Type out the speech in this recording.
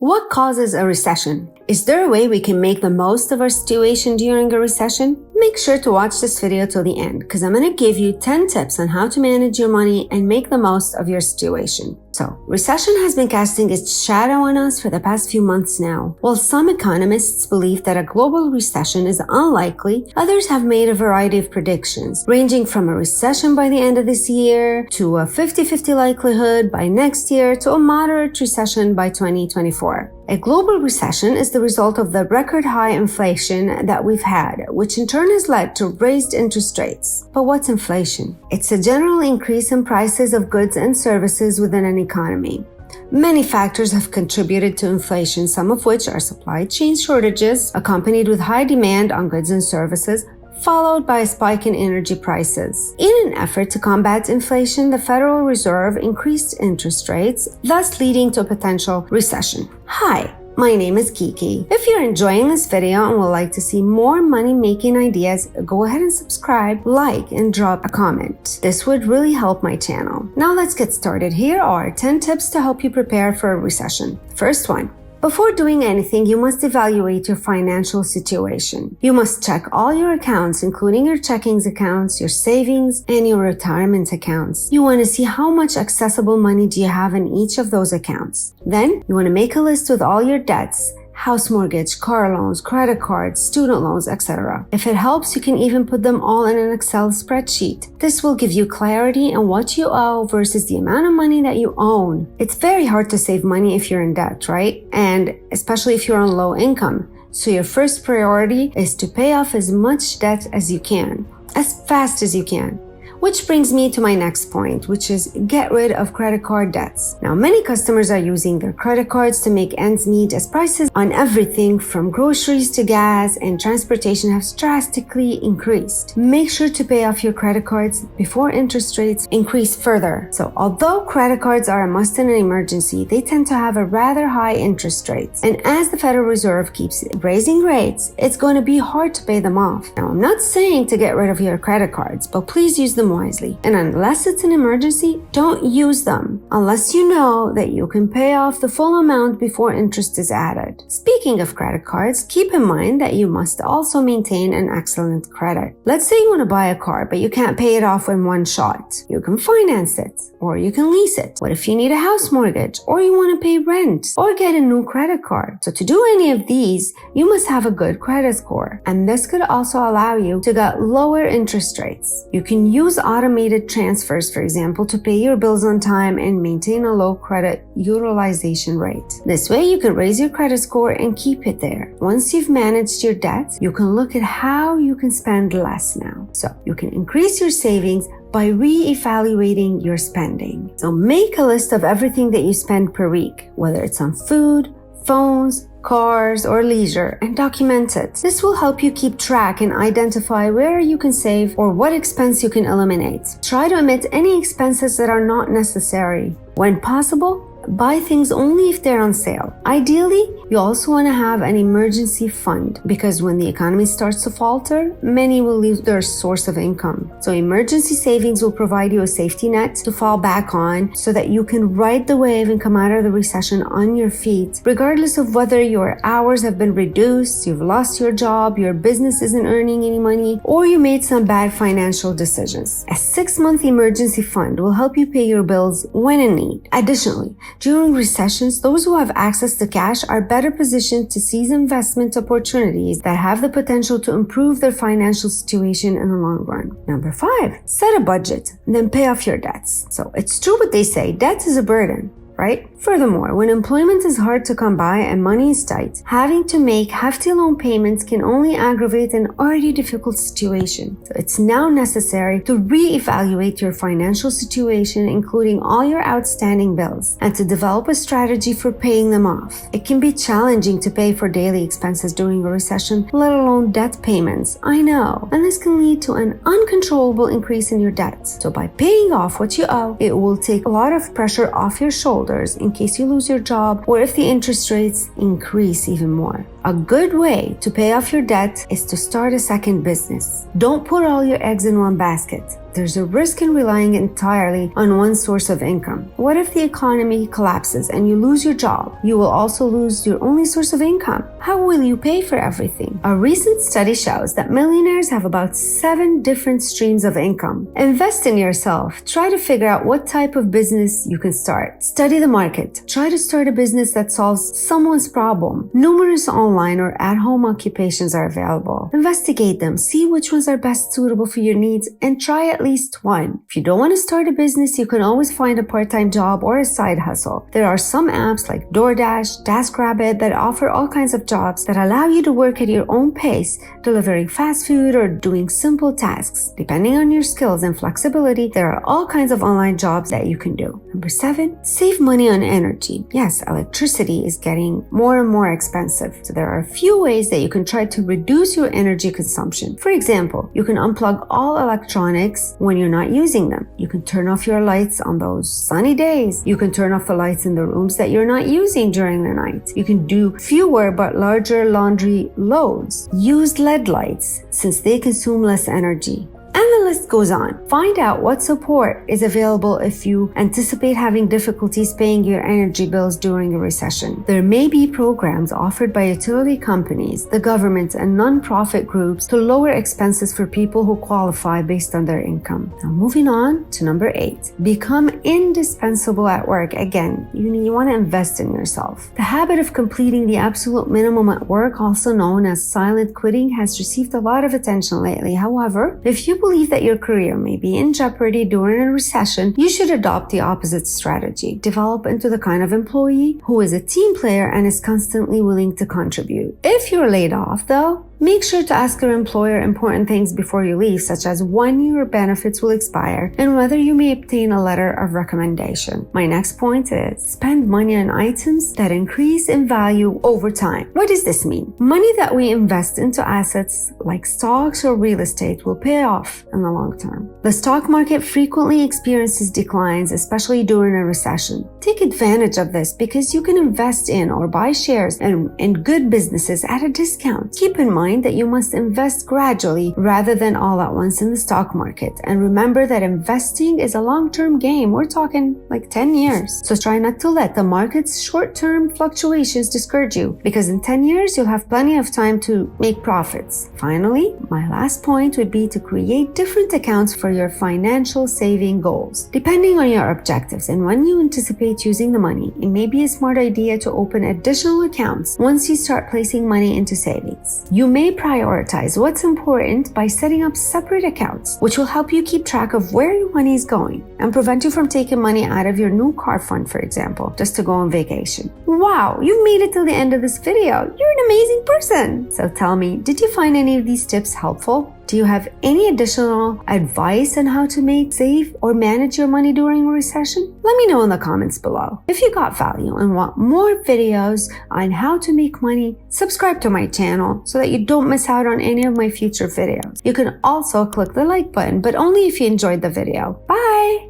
What causes a recession? Is there a way we can make the most of our situation during a recession? Make sure to watch this video till the end because I'm going to give you 10 tips on how to manage your money and make the most of your situation. So, recession has been casting its shadow on us for the past few months now. While some economists believe that a global recession is unlikely, others have made a variety of predictions, ranging from a recession by the end of this year, to a 50-50 likelihood by next year, to a moderate recession by 2024. A global recession is the result of the record high inflation that we've had, which in turn has led to raised interest rates. But what's inflation? It's a general increase in prices of goods and services within an economy. Many factors have contributed to inflation, some of which are supply chain shortages, accompanied with high demand on goods and services, followed by a spike in energy prices. In an effort to combat inflation, the Federal Reserve increased interest rates, thus leading to a potential recession. Hi, my name is Kiki. If you're enjoying this video and would like to see more money-making ideas, go ahead and subscribe, like, and drop a comment. This would really help my channel. Now let's get started. Here are 10 tips to help you prepare for a recession. First one. Before doing anything, you must evaluate your financial situation. You must check all your accounts, including your checkings accounts, your savings, and your retirement accounts. You want to see how much accessible money do you have in each of those accounts. Then, you want to make a list with all your debts, house mortgage, car loans, credit cards, student loans, etc. If it helps, you can even put them all in an Excel spreadsheet. This will give you clarity on what you owe versus the amount of money that you own. It's very hard to save money if you're in debt, right? And especially if you're on low income. So your first priority is to pay off as much debt as you can, as fast as you can. Which brings me to my next point, which is get rid of credit card debts. Now, many customers are using their credit cards to make ends meet as prices on everything from groceries to gas and transportation have drastically increased. Make sure to pay off your credit cards before interest rates increase further. So, although credit cards are a must in an emergency, they tend to have a rather high interest rates. And as the Federal Reserve keeps raising rates, it's going to be hard to pay them off. Now, I'm not saying to get rid of your credit cards, but please use them wisely. And unless it's an emergency, don't use them unless you know that you can pay off the full amount before interest is added. Speaking of credit cards, keep in mind that you must also maintain an excellent credit. Let's say you want to buy a car, but you can't pay it off in one shot. You can finance it, or you can lease it. What if you need a house mortgage, or you want to pay rent, or get a new credit card? So to do any of these, you must have a good credit score. And this could also allow you to get lower interest rates. You can use automated transfers, for example, to pay your bills on time and maintain a low credit utilization rate. This way, you can raise your credit score and keep it there. Once you've managed your debt, you can look at how you can spend less now. So you can increase your savings by re-evaluating your spending. So make a list of everything that you spend per week, whether it's on food, phones, cars, or leisure, and document it. This will help you keep track and identify where you can save or what expense you can eliminate. Try to omit any expenses that are not necessary. When possible, buy things only if they're on sale. Ideally, you also want to have an emergency fund because when the economy starts to falter, many will lose their source of income. So emergency savings will provide you a safety net to fall back on so that you can ride the wave and come out of the recession on your feet, regardless of whether your hours have been reduced, you've lost your job, your business isn't earning any money, or you made some bad financial decisions. A 6-month emergency fund will help you pay your bills when in need. Additionally, during recessions, those who have access to cash are better positioned to seize investment opportunities that have the potential to improve their financial situation in the long run. Number 5, set a budget, then pay off your debts. So it's true what they say, debt is a burden, right? Furthermore, when employment is hard to come by and money is tight, having to make hefty loan payments can only aggravate an already difficult situation. So it's now necessary to re-evaluate your financial situation, including all your outstanding bills, and to develop a strategy for paying them off. It can be challenging to pay for daily expenses during a recession, let alone debt payments. I know, and this can lead to an uncontrollable increase in your debt. So by paying off what you owe, it will take a lot of pressure off your shoulders in case you lose your job or if the interest rates increase even more. A good way to pay off your debt is to start a second business. Don't put all your eggs in one basket. There's a risk in relying entirely on one source of income. What if the economy collapses and you lose your job? You will also lose your only source of income. How will you pay for everything? A recent study shows that millionaires have about 7 different streams of income. Invest in yourself. Try to figure out what type of business you can start. Study the market. Try to start a business that solves someone's problem. Numerous online or at-home occupations are available. Investigate them. See which ones are best suitable for your needs and try at least one. If you don't want to start a business, you can always find a part-time job or a side hustle. There are some apps like DoorDash, TaskRabbit that offer all kinds of jobs that allow you to work at your own pace, delivering fast food or doing simple tasks. Depending on your skills and flexibility, there are all kinds of online jobs that you can do. Number 7, save money on energy. Yes, electricity is getting more and more expensive. So there are a few ways that you can try to reduce your energy consumption. For example, you can unplug all electronics when you're not using them. You can turn off your lights on those sunny days. You can turn off the lights in the rooms that you're not using during the night. You can do fewer but larger laundry loads. Use LED lights since they consume less energy. And the list goes on. Find out what support is available if you anticipate having difficulties paying your energy bills during a recession. There may be programs offered by utility companies, the government, and non-profit groups to lower expenses for people who qualify based on their income. Now moving on to number 8. Become indispensable at work. Again, you want to invest in yourself. The habit of completing the absolute minimum at work, also known as silent quitting, has received a lot of attention lately. However, if you believe that your career may be in jeopardy during a recession, you should adopt the opposite strategy. Develop into the kind of employee who is a team player and is constantly willing to contribute. If you're laid off, though, make sure to ask your employer important things before you leave, such as when your benefits will expire and whether you may obtain a letter of recommendation. My next point is spend money on items that increase in value over time. What does this mean? Money that we invest into assets like stocks or real estate will pay off in the long term. The stock market frequently experiences declines, especially during a recession. Take advantage of this because you can invest in or buy shares in good businesses at a discount. Keep in mind that you must invest gradually rather than all at once in the stock market. And remember that investing is a long-term game. We're talking like 10 years. So try not to let the market's short-term fluctuations discourage you, because in 10 years, you'll have plenty of time to make profits. Finally, my last point would be to create different accounts for your financial saving goals. Depending on your objectives and when you anticipate using the money, it may be a smart idea to open additional accounts once you start placing money into savings. You may prioritize what's important by setting up separate accounts, which will help you keep track of where your money is going and prevent you from taking money out of your new car fund, for example, just to go on vacation. Wow, you made it till the end of this video. You're an amazing person. So tell me, did you find any of these tips helpful? Do you have any additional advice on how to save or manage your money during a recession? Let me know in the comments below. If you got value and want more videos on how to make money, subscribe to my channel so that you don't miss out on any of my future videos. You can also click the like button, but only if you enjoyed the video. Bye!